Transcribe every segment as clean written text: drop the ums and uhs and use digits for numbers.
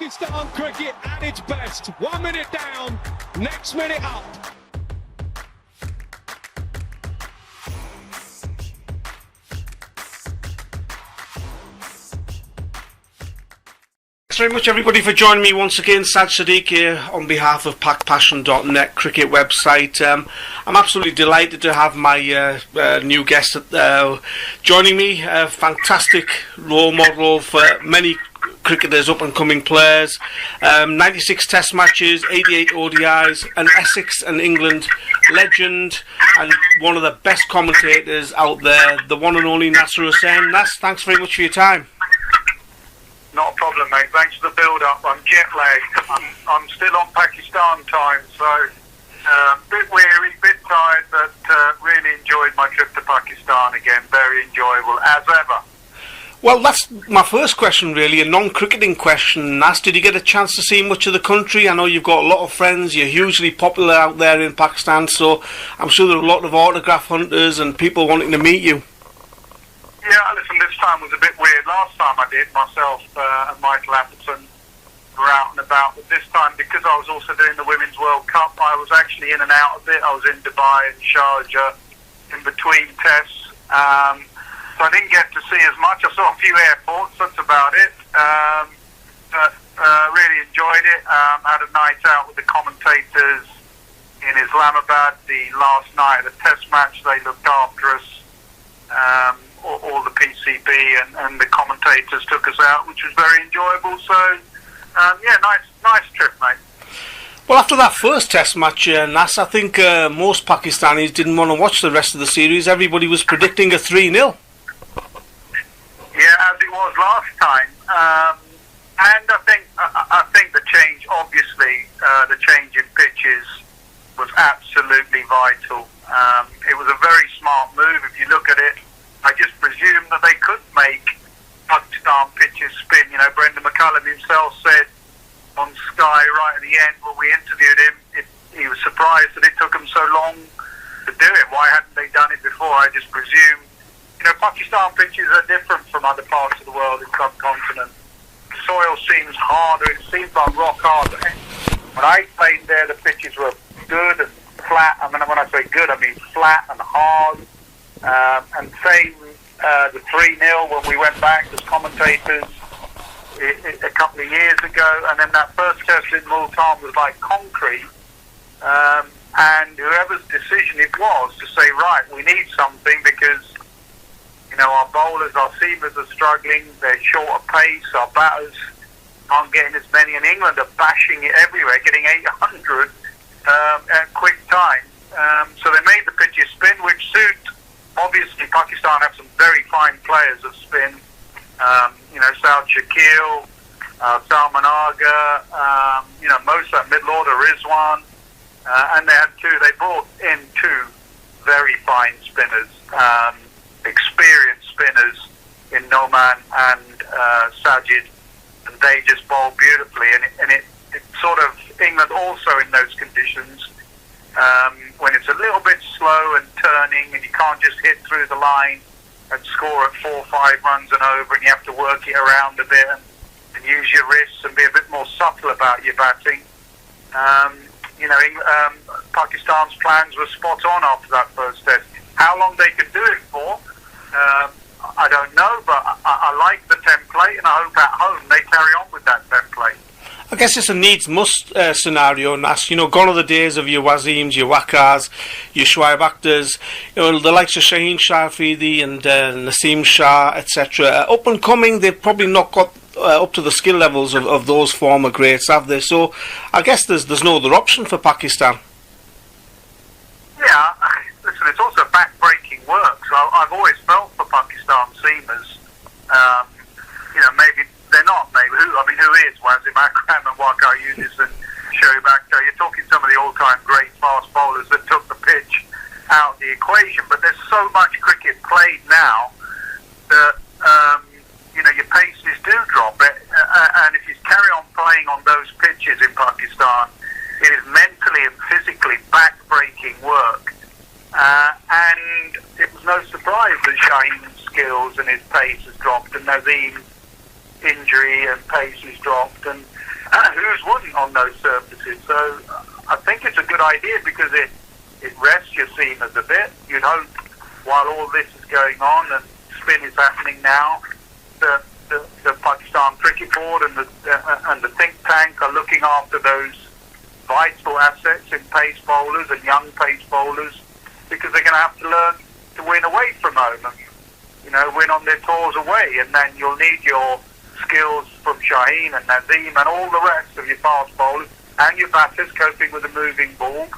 Pakistan cricket at its best. 1 minute down, next minute up. Thanks very much everybody for joining me once again. Sad Sadiq here on behalf of PakPassion.net cricket website. I'm absolutely delighted to have my new guest joining me. A fantastic role model for many cricketers, up and coming players. 96 test matches, 88 ODIs, an Essex and England legend, and one of the best commentators out there, the one and only Nasser Hussain. Nas, thanks very much for your time. Not a problem, mate. Thanks for the build-up. I'm jet-lagged. I'm still on Pakistan time, so a bit weary, bit tired, but really enjoyed my trip to Pakistan again. Very enjoyable, as ever. Well, that's my first question, really, a non-cricketing question. Nas, did you get a chance to see much of the country? I know you've got a lot of friends. You're hugely popular out there in Pakistan, so I'm sure there are a lot of autograph hunters and people wanting to meet you. Yeah, listen, this time was a bit weird. Last time I did, myself and Michael Atherton were out and about, but this time, because I was also doing the Women's World Cup, I was actually in and out of it. I was in Dubai and Sharjah in between tests, so I didn't get to see as much. I saw a few airports, that's about it, but really enjoyed it. Had a night out with the commentators in Islamabad the last night of the test match. They looked after us. All the PCB and the commentators took us out, which was very enjoyable. So, yeah, nice trip, mate. Well, after that first test match, Nas, I think most Pakistanis didn't want to watch the rest of the series. Everybody was predicting a 3-0. Yeah, as it was last time. And I think the change, obviously, the change in pitches was absolutely vital. It was a very smart move. If you look at it, I just presumed that they could make Pakistan pitches spin. You know, Brendan McCullum himself said on Sky right at the end when we interviewed him, he was surprised that it took them so long to do it. Why hadn't they done it before? I just presumed. You know, Pakistan pitches are different from other parts of the world and subcontinent. The soil seems harder. It seems like rock hard. When I played there, the pitches were good and flat. I mean, when I say good, I mean flat and hard. And same the 3-0 when we went back as commentators a couple of years ago, and then that first test in Multan was like concrete, and whoever's decision it was to say, right, we need something because, you know, our bowlers, our seamers are struggling, they're short of pace, our batters aren't getting as many, and England are bashing it everywhere, getting 800 at quick time. So they made the pitches spin, which suit. Obviously, Pakistan have some very fine players of spin. You know, South Shakil, Salman Agha, you know, most of that middle order, Rizwan. And they had they brought in two very fine spinners, experienced spinners in Noman and Sajid. And they just bowled beautifully. And it sort of, England also in those conditions, when it's a little bit slow and turning and you can't just hit through the line and score at 4 or 5 runs and over, and you have to work it around a bit and use your wrists and be a bit more subtle about your batting. You know, Pakistan's plans were spot on after that first test. How long they could do it for, I don't know, but I like the template, and I hope at home they carry on with that template. I guess it's a needs-must scenario, Nas. You know, gone are the days of your Wazims, your Wakars, your Shoaib Akhtaris, you know, the likes of Shaheen, Shah, Afridi and Naseem, Shah, etc. Up and coming, they've probably not got up to the skill levels of those former greats, have they? So I guess there's no other option for Pakistan. Yeah, listen, it's also back-breaking work. So I've always felt for Pakistan seamers, you know, maybe they're not, maybe. Who is Wasim Akram and Waqar Younis and Shoaib Akhtar? You're talking some of the all-time great fast bowlers that took the pitch out of the equation, but there's so much cricket played now that, you know, your paces do drop. And if you carry on playing on those pitches in Pakistan, it is mentally and physically back-breaking work. And it was no surprise that Shaheen's skills and his pace has dropped, and Naseem's injury and pace has dropped, and who's wouldn't on those surfaces? So I think it's a good idea because it rests your seamers a bit. You'd hope while all this is going on and spin is happening now, the Pakistan Cricket Board and the think tank are looking after those vital assets in pace bowlers and young pace bowlers, because they're going to have to learn to win away from home and, you know, win on their tours away, and then you'll need your skills from Shaheen and Naseem and all the rest of your fast bowlers and your batters coping with a moving ball.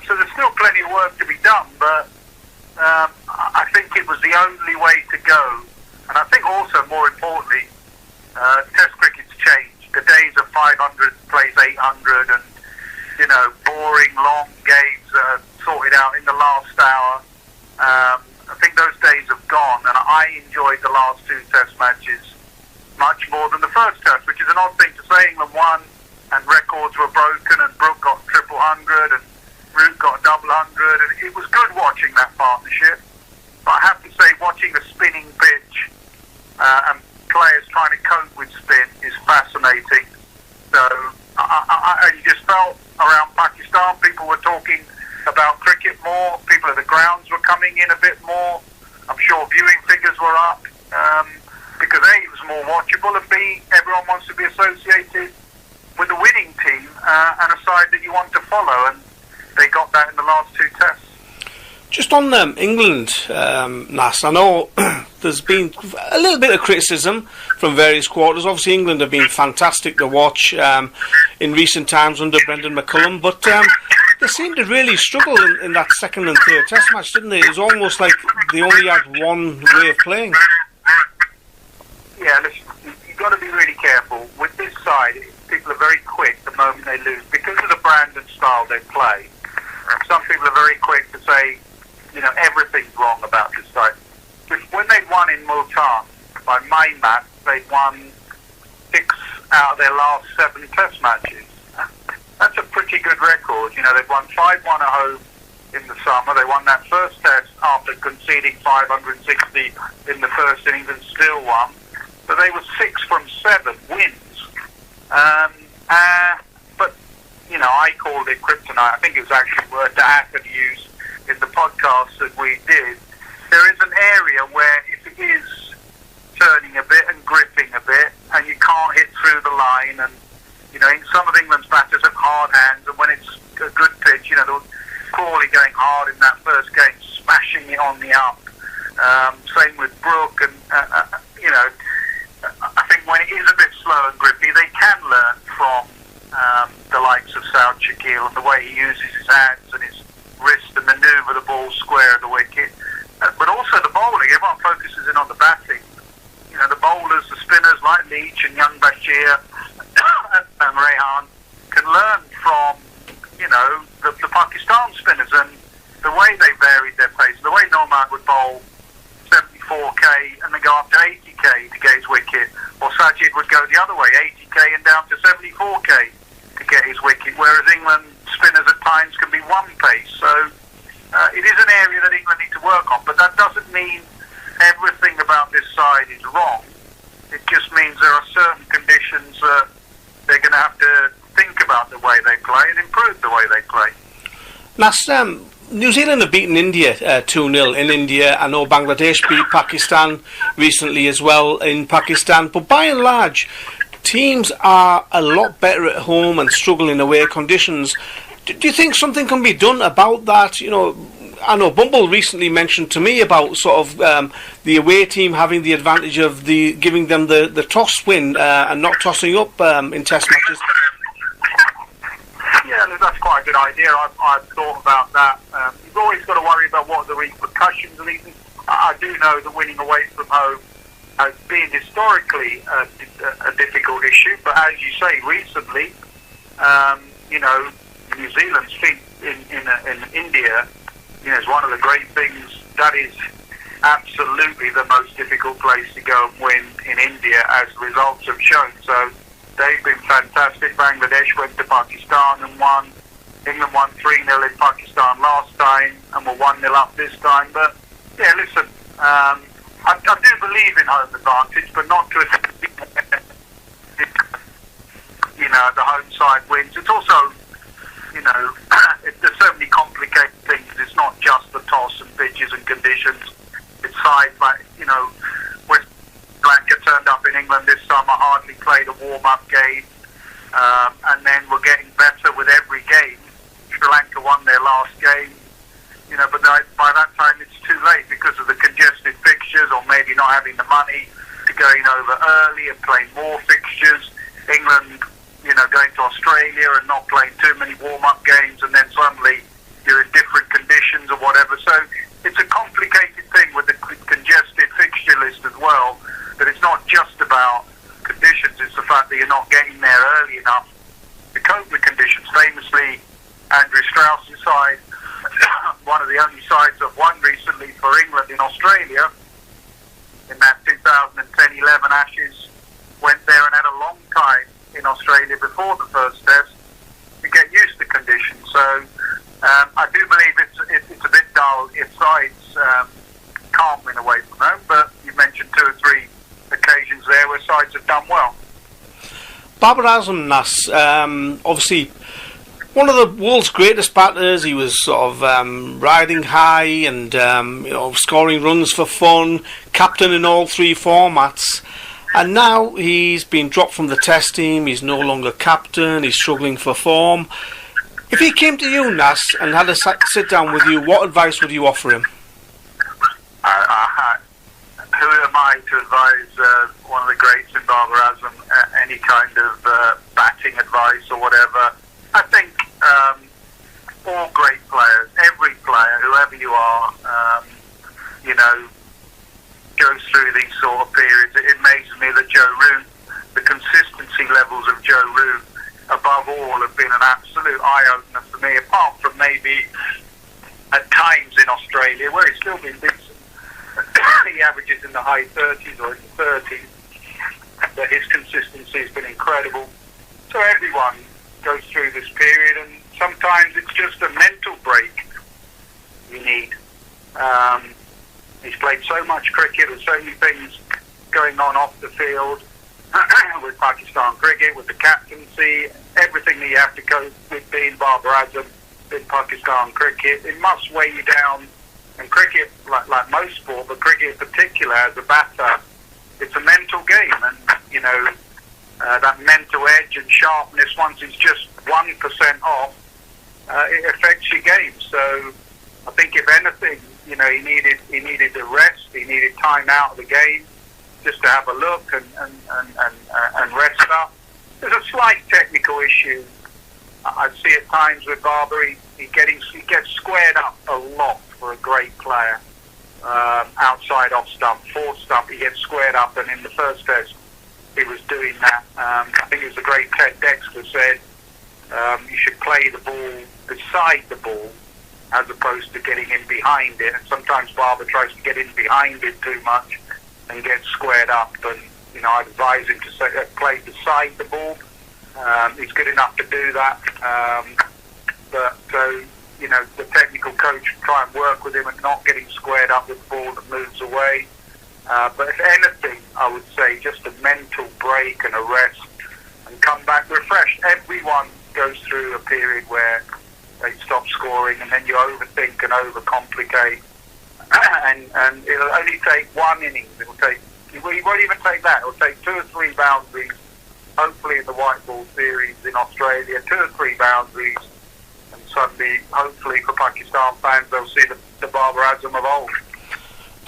So there's still plenty of work to be done, but I think it was the only way to go. And I think also, more importantly, Test cricket's changed. The days of 500 plays 800 and, you know, boring, long games sorted out in the last hour. I think those days have gone, and I enjoyed the last two Test matches much more than the first Test, which is an odd thing to say. England won, and records were broken, and Brook got triple hundred, and Root got double hundred, and it was good watching that partnership. But I have to say, watching a spinning pitch and players trying to cope with spin is fascinating. So I just felt around Pakistan, people were talking about cricket more. People at the grounds were coming in a bit more. I'm sure viewing figures were up because A, it was more watchable, and B, everyone wants to be associated with the winning team and a side that you want to follow, and they got that in the last two Tests. Just on England, Nas, I know there's been a little bit of criticism from various quarters. Obviously, England have been fantastic to watch in recent times under Brendan McCullum, but they seemed to really struggle in that second and third Test match, didn't they? It was almost like they only had one way of playing. Yeah, listen, you've got to be really careful. With this side, people are very quick the moment they lose. Because of the brand and style they play, some people are very quick to say, you know, everything's wrong about this side. When they won in Multan, by my math, they won 6 out of their last 7 Test matches. That's a pretty good record. You know, they've won 5-1 at home in the summer. They won that first Test after conceding 560 in the first innings and still won. But they were 6 from 7 wins. But, you know, I called it kryptonite. I think it was actually a word that Afridi used in the podcast that we did. There is an area where if it is turning a bit and gripping a bit and you can't hit through the line, and, you know, some of England's batters have hard hands, and when it's a good pitch, you know, there was Crawley going hard in that first game, smashing it on the up. Same with Brook, and, you know, I think when it is a bit slow and grippy, they can learn from the likes of South Shaquille and the way he uses his hands and his wrist to manoeuvre the ball square of the wicket. But also the bowling, everyone focuses in on the batting. You know, the bowlers, the spinners like Leach and Young Bashir and Rehan can learn from, you know, the Pakistan spinners and the way they varied their pace. The way Noman would bowl 74k and then go up to 80k to get his wicket, or Sajid would go the other way, 80k and down to 74k to get his wicket, whereas England spinners at times can be one pace. So it is an area that England need to work on, but that doesn't mean everything about this side is wrong. It just means there are certain conditions that they're going to have to think about the way they play and improve the way they play. Nas, New Zealand have beaten India 2-0 in India. I know Bangladesh beat Pakistan recently as well in Pakistan, but by and large, teams are a lot better at home and struggle in away conditions. Do you think something can be done about that? You know, I know Bumble recently mentioned to me about sort of the away team having the advantage of giving them the toss win and not tossing up in Test matches. Yeah, that's quite a good idea. I've thought about that. You've always got to worry about what the repercussions are. I do know that winning away from home has been historically a difficult issue, but as you say, recently, you know, New Zealand's feat in India, you know, is one of the great things. That is absolutely the most difficult place to go and win in India, as the results have shown. So they've been fantastic. Bangladesh went to Pakistan and won. England won 3-0 in Pakistan last time and were 1-0 up this time. But, yeah, listen, I do believe in home advantage, but not to a, you know, the home side wins. It's also, there's so many complicated things. It's not just the toss and pitches and conditions. It's sides like, West Lanka turned up in England this summer, hardly played a warm-up game, and then we're getting better with every game. Sri Lanka won their last game, but by that time it's too late because of the congested fixtures, or maybe not having the money to going over early and playing more fixtures. England, going to Australia and not playing too many warm-up games, and then suddenly you're in different conditions or whatever. So it's a complicated thing with the congested fixture list as well, that it's not just about conditions, it's the fact that you're not getting there early enough to cope with conditions. Famously, Andrew Strauss's side, one of the only sides that won recently for England in Australia, in that 2010-11 Ashes, went there and had a long time in Australia before the first test to get used to conditions. So I do believe it's a bit dull if sides can't win away from home, but you mentioned 2 or 3 occasions there where sides have done well. Babar Azam, Nas, obviously one of the world's greatest batters. He was sort of riding high and scoring runs for fun, captain in all 3 formats. And now he's been dropped from the test team. He's no longer captain. He's struggling for form. If he came to you, Nas, and had a sit down with you, what advice would you offer him? Who am I to advise one of the greats in Babar Azam any kind of batting advice or whatever? I think all great players, every player, whoever you are, goes through these sort of periods. It amazes me that Joe Root, the consistency levels of Joe Root, above all, have been an absolute eye-opener for me, apart from maybe at times in Australia, where he's still been decent. He averages in the high 30s or in the 30s, but his consistency has been incredible. So everyone goes through this period, and sometimes it's just a mental break you need. He's played so much cricket, there's so many things going on off the field with Pakistan cricket, with the captaincy, everything that you have to go with being Babar Azam in Pakistan cricket. It must weigh you down. And cricket, like most sport, but cricket in particular, as a batter, it's a mental game. And, that mental edge and sharpness, once it's just 1% off, it affects your game. So I think if anything, he needed a rest. He needed time out of the game just to have a look and rest up. There's a slight technical issue I see at times with Babar. He gets squared up a lot for a great player. Outside off stump, fourth stump, he gets squared up, and in the first test he was doing that. I think it was the great Ted Dexter said you should play the ball beside the ball as opposed to getting in behind it. And sometimes Babar tries to get in behind it too much and gets squared up. And I'd advise him to play beside the ball. He's good enough to do that. But the technical coach try and work with him and not getting squared up with the ball that moves away. But if anything, I would say just a mental break and a rest and come back refreshed. Everyone goes through a period where they stop scoring and then you overthink and overcomplicate. and it'll only take one innings. He won't even take that. It'll take 2 or 3 boundaries, hopefully in the white ball series in Australia, 2 or 3 boundaries, and suddenly, hopefully for Pakistan fans, they'll see the Babar Azam of old.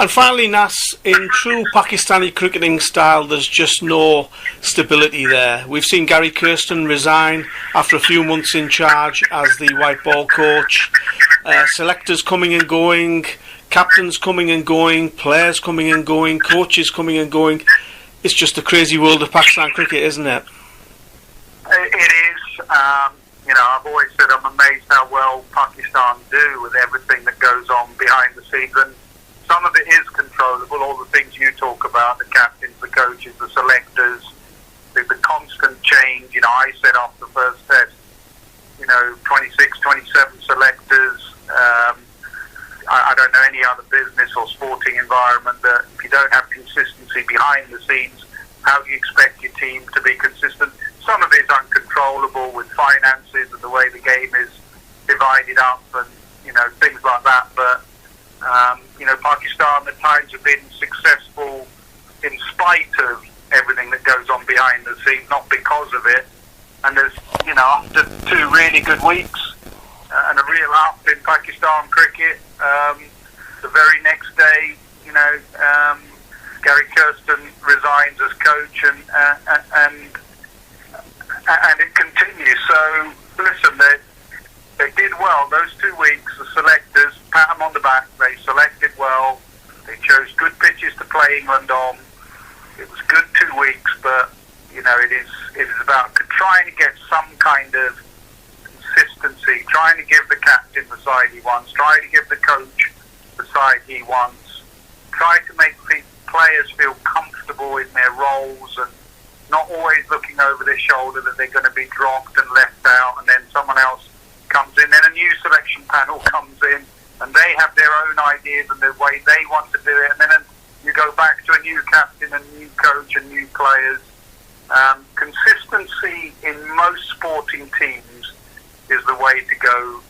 And finally, Nas, in true Pakistani cricketing style, there's just no stability there. We've seen Gary Kirsten resign after a few months in charge as the white ball coach. Selectors coming and going, captains coming and going, players coming and going, coaches coming and going. It's just a crazy world of Pakistan cricket, isn't it? It is. I've always said I'm amazed how well Pakistan do with everything that goes on behind the scenes. And some of it is controllable, all the things you talk about, the captains, the coaches, the selectors, the constant change. I said after the first test, 26, 27 selectors. I don't know any other business or sporting environment that if you don't have consistency behind the scenes, how do you expect your team to be consistent? Some of it is uncontrolled. finances and the way the game is divided up and, things like that. But, Pakistan at times have been successful in spite of everything that goes on behind the scenes, not because of it. And there's, after 2 really good weeks and a real up in Pakistan cricket, the very next day, Gary Kirsten resigns as coach, and it continues. So listen, they did well those 2 weeks. The selectors pat them on the back. They selected well. They chose good pitches to play England on. It was good 2 weeks, but it is about trying to get some kind of consistency, trying to give the captain the side he wants, trying to give the coach the side he wants, try to make players feel comfortable in their roles and not always looking over their shoulder that they're going to be dropped and left out, and then someone else comes in, then a new selection panel comes in, and they have their own ideas and the way they want to do it, and then you go back to a new captain, a new coach, and new players. Consistency in most sporting teams is the way to go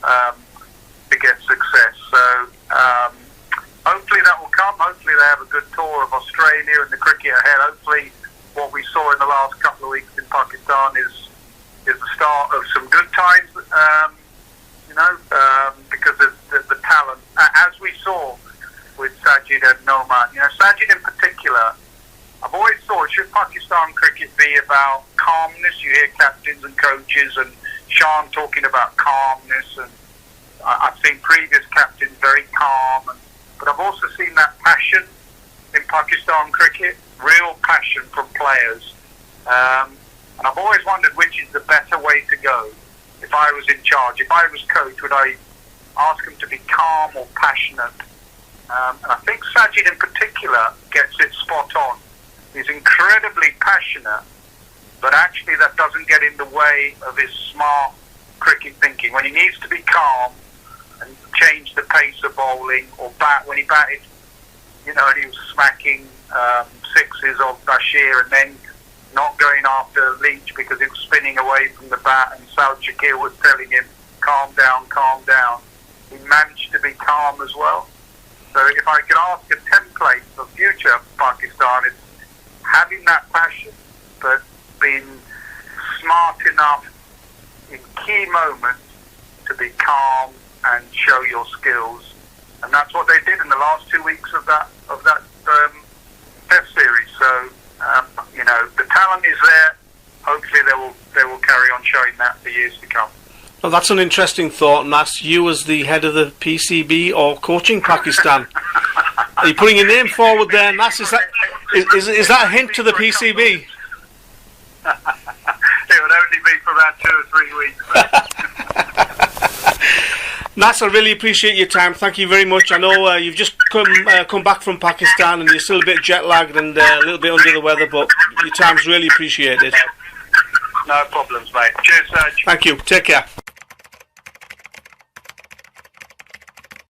to get success. So hopefully that will come. Hopefully they have a good tour of Australia and the cricket ahead. Hopefully what we saw in the last couple of weeks in Pakistan is the start of some good times, because of the talent, as we saw with Sajid and Noman. Sajid in particular, I've always thought, should Pakistan cricket be about calmness? You hear captains and coaches and Shah talking about calmness, and I've seen previous captains very calm, but I've also seen that passion in Pakistan cricket, real passion from players. And I've always wondered which is the better way to go. If I was in charge, if I was coach, would I ask him to be calm or passionate? And I think Sajid in particular gets it spot on. He's incredibly passionate, but actually that doesn't get in the way of his smart cricket thinking. When he needs to be calm and change the pace of bowling or bat, when he batted, and he was smacking sixes of Bashir and then not going after Leach because it was spinning away from the bat, and Saud Shakir was telling him, calm down, calm down. He managed to be calm as well. So if I could ask a template for future Pakistan, it's having that passion, but being smart enough in key moments to be calm and show your skills. And that's what they did in the last 2 weeks of that Test series. So the talent is there. Hopefully they will carry on showing that for years to come. Well, that's an interesting thought, Nas. You as the head of the PCB or coaching Pakistan, are you putting your name forward there, Nas? Is that a hint to the PCB? It would only be for about 2 or 3 weeks. Nas, I really appreciate your time. Thank you very much. I know you've just come back from Pakistan and you're still a bit jet lagged and a little bit under the weather, but your time's really appreciated. No problems, mate. Cheers, Serge. Thank you. Take care.